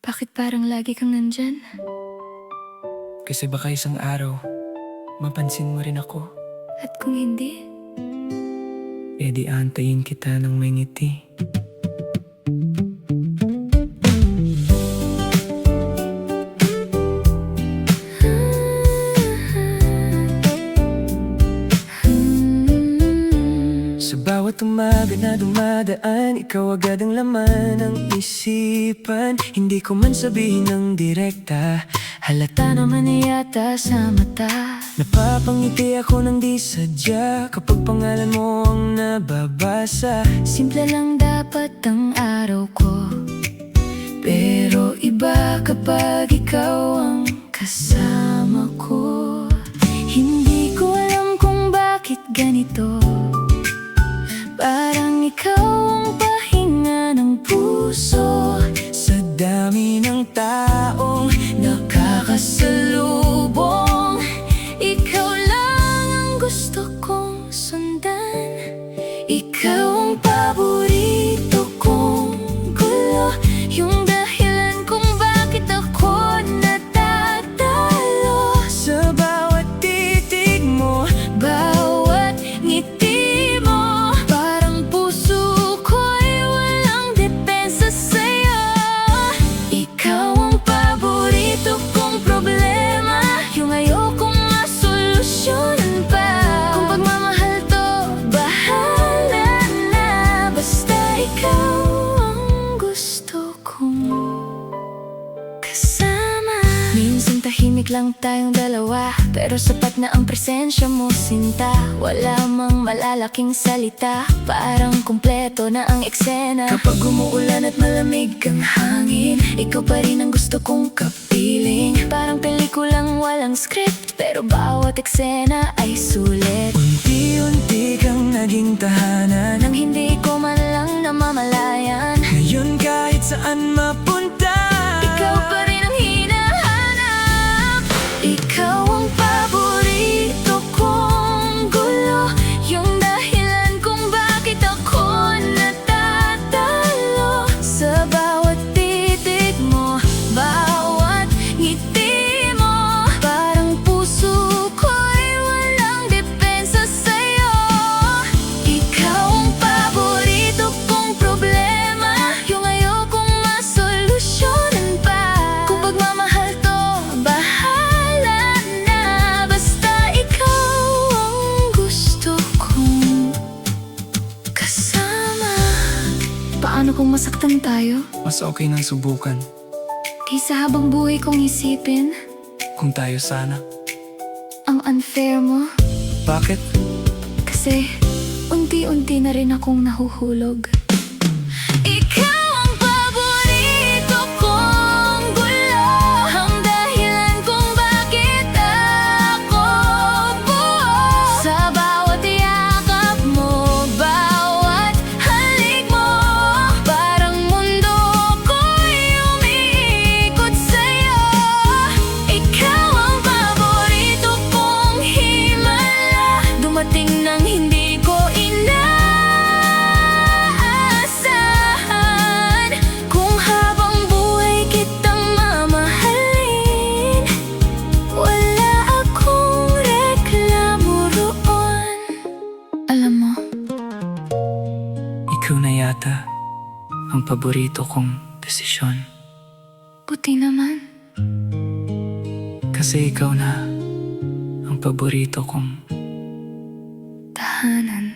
Bakit parang lagi kang nandyan? Kasi baka isang araw, mapansin mo rin ako. At kung hindi, Di antayin kita ng may ngiti. Sa bawat umaga na dumadaan, ikaw agad ang laman ng isipan. Hindi ko man sabihin ng direkta, halata naman yata sa mata. Napapangiti ako ng di sadya kapag pangalan mo ang nababasa. simple lang dapat ang araw ko. Pero iba kapag ikaw ang kasama ko. Hindi ko alam kung bakit ganito. Parang ikaw ang pahinga ng puso. Sa dami ng taong Nakakasalubong, ikaw lang ang gusto kong sundan. Ikaw ang paborito kong gulo, yung dahilan kung bakit ako natatalo. sa bawat titig mo, Bawat ngiti mo, parang puso ko'y walang depensa sa'yo. Ikaw ang paborito kong problema, yung ayokong masolusyonan pa. Kung pagmamahal to, bahala na. Basta ikaw ang gusto kong kasama. Minsan tahimik lang tayong dalawa, pero sapat na ang presensya mo, sinta. Wala mang malalaking salita, parang kumpleto na ang eksena. Kapag umuulan at malamig ang hangin, ikaw pa rin ang gusto kong kapiling. Parang pelikulang walang script, pero bawat eksena ay sulit. unti-unti kang naging tahanan. Nang hindi ko man lang namamalayan, Ngayon kahit saan mapunta, ikaw pa rin ang hinahanap. Ikaw ang paborito kong gulo, yung dahilan kung bakit ako natatalo. Sa bawat titig mo, bawat ngiti mo, parang puso ko'y walang depensa sa'yo. Ikaw ang paborito kong problema, yung ayokong masolusyonan pa. Kung pagmamahal to, bahala na. Basta ikaw ang gusto kong kasama. Paano kung masaktan tayo? mas okay nang subukan Kaysa habang buhay kong isipin kung tayo sana. ang unfair mo. Bakit? Kasi unti-unti na rin akong nahuhulog. Ikaw ang paborito kong gulo, ang dahilan kung bakit ako buo. Sa bawat yakap mo, bawat halik mo, parang mundo ko'y umiikot sa'yo. Ikaw ang paborito kong himala, dumating nang hindi ko inaasahan. Kung habang buhay kitang mamahalin, wala akong reklamo roon. Alam mo, Ikaw na yata ang paborito kong desisyon. buti naman. Kasi ikaw na ang paborito kong Tahanan.